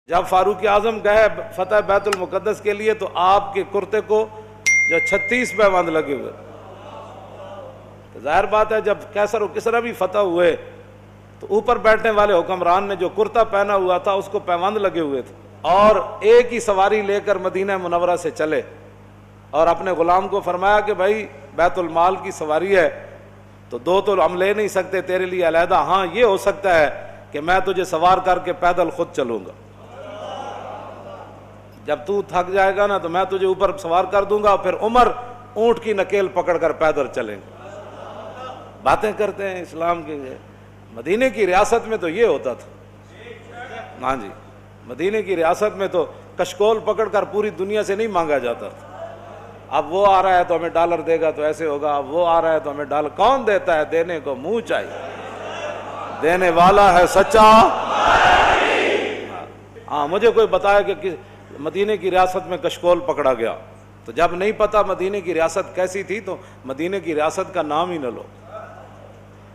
جب فاروق اعظم گئے فتح بیت المقدس کے لیے تو آپ کے کرتے کو جو 36 پیوند لگے ہوئے. ظاہر بات ہے جب کیسر و کسرا بھی فتح ہوئے تو اوپر بیٹھنے والے حکمران نے جو کرتا پہنا ہوا تھا اس کو پیوند لگے ہوئے تھے، اور ایک ہی سواری لے کر مدینہ منورہ سے چلے اور اپنے غلام کو فرمایا کہ بھائی بیت المال کی سواری ہے تو دو تو ہم لے نہیں سکتے، تیرے لیے علیحدہ، ہاں یہ ہو سکتا ہے کہ میں تجھے سوار کر کے پیدل خود چلوں گا، جب تو تھک جائے گا نا تو میں تجھے اوپر سوار کر دوں گا، پھر عمر اونٹ کی نکیل پکڑ کر پیدل چلیں گے. باتیں کرتے ہیں اسلام کے. مدینے کی ریاست میں تو یہ ہوتا تھا. ہاں جی، مدینے کی ریاست میں تو کشکول پکڑ کر پوری دنیا سے نہیں مانگا جاتا تھا. اب وہ آ رہا ہے تو ہمیں ڈالر دے گا تو ایسے ہوگا، اب وہ آ رہا ہے تو ہمیں ڈالر. کون دیتا ہے؟ دینے کو منہ چاہیے، دینے والا ہے سچا. ہاں مجھے کوئی بتایا کہ مدینے کی ریاست میں کشکول پکڑا گیا، تو جب نہیں پتا مدینے کی ریاست کیسی تھی تو مدینے کی ریاست کا نام ہی نہ لو.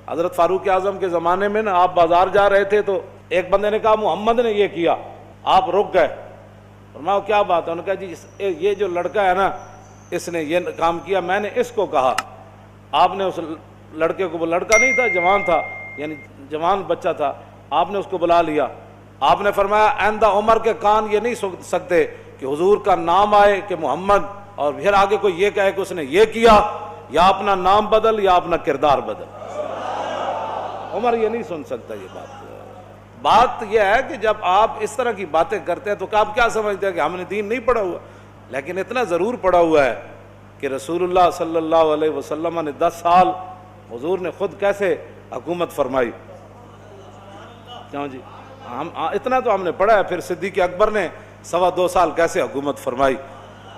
حضرت فاروق اعظم کے زمانے میں نا آپ بازار جا رہے تھے تو ایک بندے نے کہا محمد نے یہ کیا، آپ رک گئے. فرمایا کیا بات ہے؟ انہوں نے کہا جی یہ جو لڑکا ہے نا اس نے یہ کام کیا، میں نے اس کو کہا. آپ نے اس لڑکے کو، وہ لڑکا نہیں تھا، جوان تھا، یعنی جوان بچہ تھا، آپ نے اس کو بلا لیا. آپ نے فرمایا آئندہ عمر کے کان یہ نہیں سن سکتے کہ حضور کا نام آئے کہ محمد اور پھر آگے کوئی یہ کہے کہ اس نے یہ کیا، یا اپنا نام بدل یا اپنا کردار بدل. عمر یہ نہیں سن سکتا یہ بات یہ ہے کہ جب آپ اس طرح کی باتیں کرتے ہیں تو آپ کیا سمجھتے ہیں کہ ہم نے دین نہیں پڑھا ہوا؟ لیکن اتنا ضرور پڑھا ہوا ہے کہ رسول اللہ صلی اللہ علیہ وسلم نے 10 سال حضور نے خود کیسے حکومت فرمائی. کیوں جی؟ اتنا تو ہم نے پڑھا ہے. پھر صدیق اکبر نے 2.25 سال کیسے حکومت فرمائی،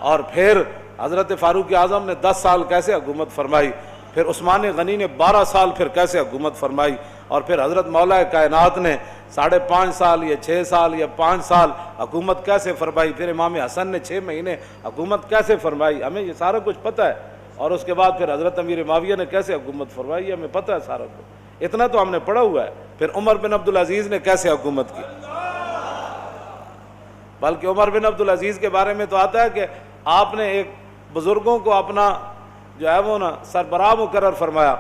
اور پھر حضرت فاروق اعظم نے 10 سال کیسے حکومت فرمائی، پھر عثمان غنی نے 12 سال پھر کیسے حکومت فرمائی، اور پھر حضرت مولا کائنات نے 5.5 سال یا 6 سال یا 5 سال حکومت کیسے فرمائی، پھر امام حسن نے 6 مہینے حکومت کیسے فرمائی. ہمیں یہ سارا کچھ پتہ ہے. اور اس کے بعد پھر حضرت امیر معاویہ نے کیسے حکومت فرمائی، ہمیں پتہ ہے سارا کچھ. اتنا تو ہم نے پڑھا ہوا ہے. پھر عمر بن عبدالعزیز نے کیسے حکومت کی، بلکہ عمر بن عبدالعزیز کے بارے میں تو آتا ہے کہ آپ نے ایک بزرگوں کو اپنا جو ہے وہ نا سربراہ مقرر فرمایا.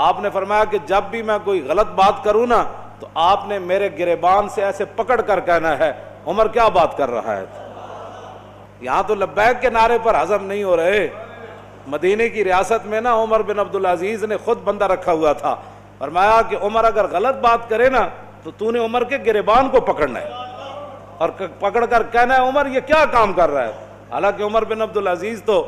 آپ نے فرمایا کہ جب بھی میں کوئی غلط بات کروں نا تو آپ نے میرے گریبان سے ایسے پکڑ کر کہنا ہے عمر کیا بات کر رہا ہے. یہاں تو لبیک کے نعرے پر ہضم نہیں ہو رہے. مدینے کی ریاست میں نا عمر بن عبدالعزیز نے خود بندہ رکھا ہوا تھا. فرمایا کہ عمر اگر غلط بات کرے نا تو نے عمر کے گریبان کو پکڑنا ہے اور پکڑ کر کہنا ہے عمر یہ کیا کام کر رہا ہے. حالانکہ عمر بن عبدالعزیز تو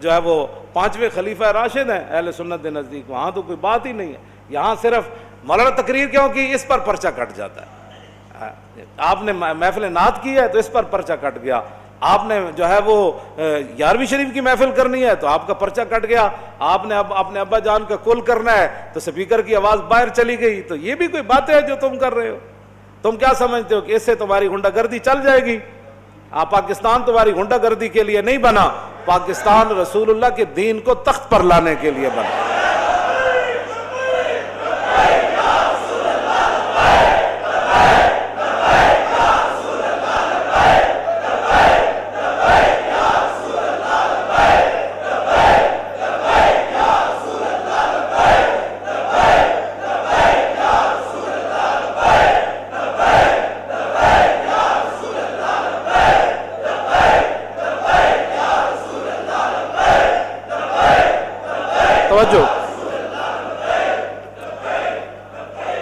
جو ہے وہ 5ویں خلیفہ راشد ہیں اہل سنت کے نزدیک. وہاں تو کوئی بات ہی نہیں ہے. یہاں صرف مولانا تقریر کیوں کی، اس پر پرچہ کٹ جاتا ہے. آپ نے محفل نعت کی ہے تو اس پر پرچہ کٹ گیا. آپ نے جو ہے وہ 11ویں شریف کی محفل کرنی ہے تو آپ کا پرچہ کٹ گیا. آپ نے اب اپنے ابا جان کا کل کرنا ہے تو سپیکر کی آواز باہر چلی گئی. تو یہ بھی کوئی باتیں ہیں جو تم کر رہے ہو. تم کیا سمجھتے ہو کہ اس سے تمہاری غنڈہ گردی چل جائے گی؟ پاکستان تمہاری غنڈہ گردی کے لیے نہیں بنا، پاکستان رسول اللہ کے دین کو تخت پر لانے کے لیے بنا.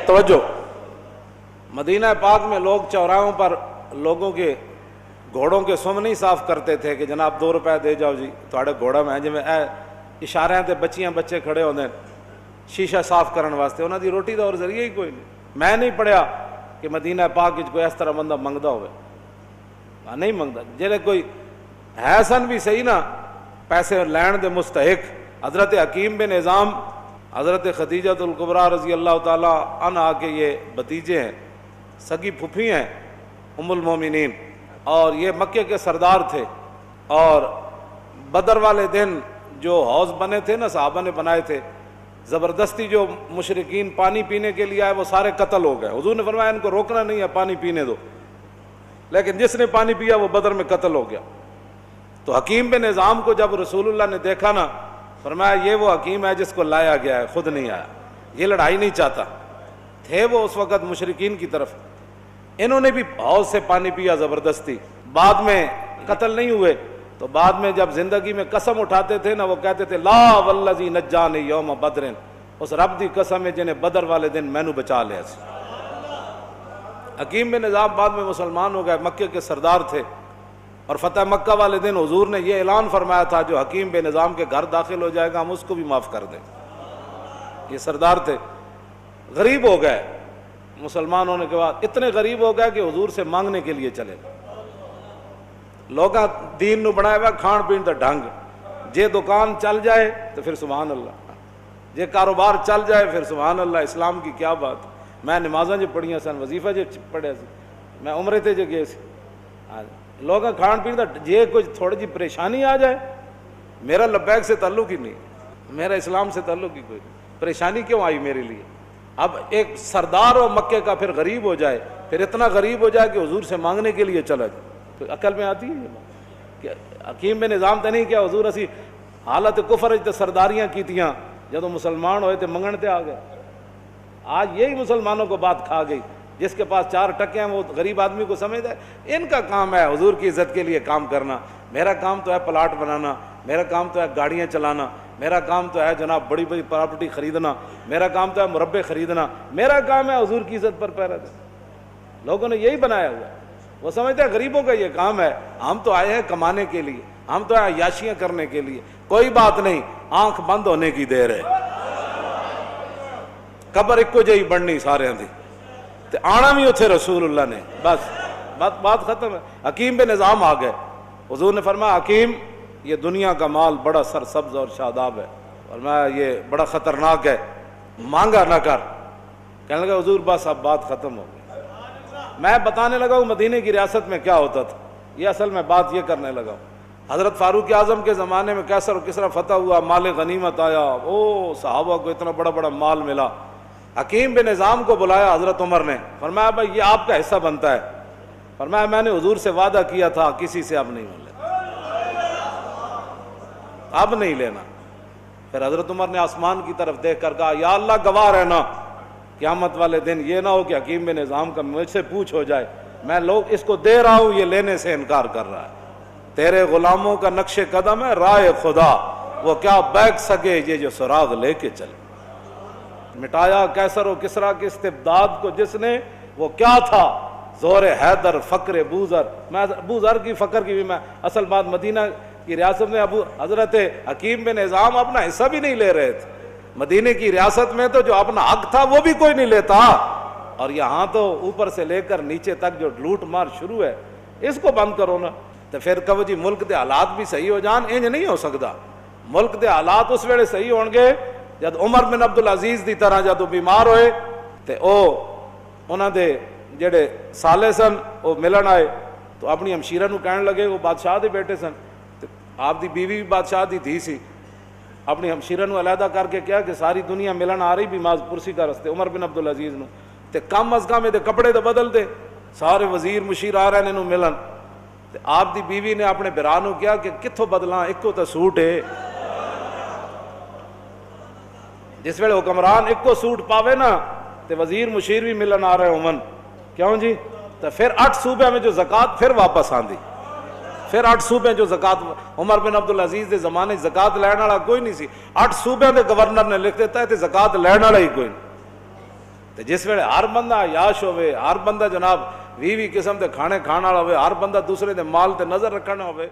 توجہ. مدینہ پاک میں لوگ چوراہوں پر لوگوں کے گھوڑوں کے سم نہیں صاف کرتے تھے کہ جناب 2 روپے دے جاؤ جی تھوڑے گھوڑا میں جی اشارے تے بچیاں بچے کھڑے ہوندے شیشہ صاف کرن واسطے. انہاں دی روٹی دا اور ذریعہ ہی کوئی نہیں. میں نہیں پڑھیا کہ مدینہ پاک وچ کوئی اس طرح بندہ منگدا ہوئے. نہیں منگدا. جڑے کوئی ہے سن بھی صحیح نا پیسے لین دے مستحق. حضرت حکیم بن نظام حضرت خدیجہ الکبریٰ رضی اللہ تعالیٰ عنہا کے یہ بھتیجے ہیں، سگی پھپھی ہیں ام المومنین، اور یہ مکے کے سردار تھے. اور بدر والے دن جو حوض بنے تھے نا صحابہ نے بنائے تھے زبردستی جو مشرکین پانی پینے کے لیے آئے وہ سارے قتل ہو گئے. حضور نے فرمایا ان کو روکنا نہیں ہے, پانی پینے دو, لیکن جس نے پانی پیا وہ بدر میں قتل ہو گیا. تو حکیم بن نظام کو جب رسول اللہ نے دیکھا نا, فرمایا یہ وہ حکیم ہے جس کو لایا گیا ہے, خود نہیں آیا, یہ لڑائی نہیں چاہتا. تھے وہ اس وقت مشرکین کی طرف, انہوں نے بھی حوض سے پانی پیا زبردستی, بعد میں قتل نہیں ہوئے. تو بعد میں جب زندگی میں قسم اٹھاتے تھے نا, وہ کہتے تھے لا والذی نجانی یوم بدر, اس رب دی قسم ہے جنہیں بدر والے دن مینو بچا لیا. حکیم بن نظام بعد میں مسلمان ہو گئے, مکے کے سردار تھے, اور فتح مکہ والے دن حضور نے یہ اعلان فرمایا تھا جو حکیم بن نظام کے گھر داخل ہو جائے گا ہم اس کو بھی معاف کر دیں. یہ سردار تھے, غریب ہو گئے مسلمان ہونے کے بعد, اتنے غریب ہو گئے کہ حضور سے مانگنے کے لیے چلے. لوگاں دین نو بنایا ہوا کھان پین دا ڈھنگ, جے دکان چل جائے تو پھر سبحان اللہ, جے کاروبار چل جائے پھر سبحان اللہ. اسلام کی کیا بات. میں نمازاں جو پڑھیاں سن, وظیفہ جو پڑھیا سی, میں عمرے تے جو گئے سی, لوگاں کھان پین دا جے کچھ تھوڑی جی پریشانی آ جائے, میرا لبیک سے تعلق ہی نہیں, میرا اسلام سے تعلق ہی کوئی نہیں. پریشانی کیوں آئی میرے لیے؟ اب ایک سردار ہو مکے کا پھر غریب ہو جائے, پھر اتنا غریب ہو جائے کہ حضور سے مانگنے کے لیے چلا جائے, تو عقل میں آتی ہے کہ حکیم بن نظام تو نہیں کیا حضور اسی حالت کفر تے سرداریاں کیتیاں, جدو مسلمان ہوئے تے منگن تے آ گئے. آج یہی مسلمانوں کو بات کھا گئی, جس کے پاس 4 ٹکے ہیں وہ غریب آدمی کو سمجھتا ہے ان کا کام ہے حضور کی عزت کے لیے کام کرنا, میرا کام تو ہے پلاٹ بنانا, میرا کام تو ہے گاڑیاں چلانا, میرا کام تو ہے جناب بڑی بڑی پراپرٹی خریدنا, میرا کام تو ہے مربے خریدنا, میرا کام ہے حضور کی عزت پر پہرا دینا. لوگوں نے یہی بنایا ہوا ہے, وہ سمجھتے ہیں غریبوں کا یہ کام ہے, ہم تو آئے ہیں کمانے کے لیے, ہم تو آئے عیاشیاں کرنے کے لیے. کوئی بات نہیں, آنکھ بند ہونے کی دیر ہے, قبر ایک کو جہی بننی سارے دی, تے آنا بھی اتھے رسول اللہ نے, بس بات ختم ہے. حکیم بن نظام آ گئے, حضور نے فرمایا حکیم یہ دنیا کا مال بڑا سرسبز اور شاداب ہے, فرمایا یہ بڑا خطرناک ہے, مانگا نہ کر. کہنے لگا حضور بس اب بات ختم ہو گئی. میں بتانے لگا ہوں مدینے کی ریاست میں کیا ہوتا تھا, یہ اصل میں بات یہ کرنے لگا ہوں. حضرت فاروق اعظم کے زمانے میں کیسر و کسرا فتح ہوا, مال غنیمت آیا, او صحابہ کو اتنا بڑا بڑا مال ملا. حکیم بن نظام کو بلایا حضرت عمر نے, فرمایا بھائی یہ آپ کا حصہ بنتا ہے. فرمایا میں نے حضور سے وعدہ کیا تھا کسی سے اب نہیں لینا, اب نہیں لینا. پھر حضرت عمر نے آسمان کی طرف دیکھ کر کہا یا اللہ گواہ رہنا, قیامت والے دن یہ نہ ہو کہ حکیم بن نظام کا مجھ سے پوچھ ہو جائے میں لوگ اس کو دے رہا ہوں یہ لینے سے انکار کر رہا ہے. تیرے غلاموں کا نقش قدم ہے راہ خدا, وہ کیا بیک سکے یہ جو سراغ لے کے چلے. مٹایا کیسر و کسرا کے استبداد کو جس نے, وہ کیا تھا زور حیدر فقر بوذر. میں بوذر کی فقر کی بھی میں اصل بات مدینہ کی ریاست میں حضرت حکیم بن نظام اپنا حصہ بھی نہیں لے رہے تھے. مدینے کی ریاست میں تو جو اپنا حق تھا وہ بھی کوئی نہیں لیتا, اور یہاں تو اوپر سے لے کر نیچے تک جو لوٹ مار شروع ہے, اس کو بند کرو نا. تو پھر کہو جی ملک دے حالات بھی صحیح ہو جان, انج نہیں ہو سکتا. ملک دے حالات اس ویلے صحیح ہون گے جد عمر بن عبدالعزیز دی طرح جدو بیمار ہوئے تے انہاں دے جڑے سالے سن وہ ملن آئے, تو اپنی ہمشیرہ نو کہنے لگے, وہ بادشاہ دے بیٹے سن, آپ دی بیوی بھی بادشاہ دی تھی سی, اپنی ہمشیرہ نو علیحدہ کر کے کیا کہ ساری دنیا ملن آ رہی بیمار پرسی کا رستے عمر بن عبدالعزیز نو, تے کم از کم دے کپڑے تو بدل دے, سارے وزیر مشیر آ رہے نے ملن. تے آپ دی بیوی نے اپنے برا نو کیا کہ کتھوں بدلاں, ایک کو تو سوٹ ہے. جس ویلے حکمران ایک کو سوٹ پاوے نا تے وزیر مشیر بھی ملن آ رہے عمن, کیوں جی؟ تو پھر 8 صوبے میں جو زکوٰۃ پھر واپس آندی, پھر 8 صوبے جو زکوٰۃ, عمر بن عبدالعزیز دے زمانے زکوٰۃ لین والا کوئی نہیں سی, 8 صوبے دے گورنر نے لکھ دیتا ہے تے زکوٰۃ لین والا ہی کوئی نہیں. تے جس ویلے ہر بندہ عیاش ہوئے, ہر بندہ جناب 20 قسم دے کھانے کھانا ہوئے, ہر بندہ دوسرے دے مال تے نظر رکھنا ہوئے,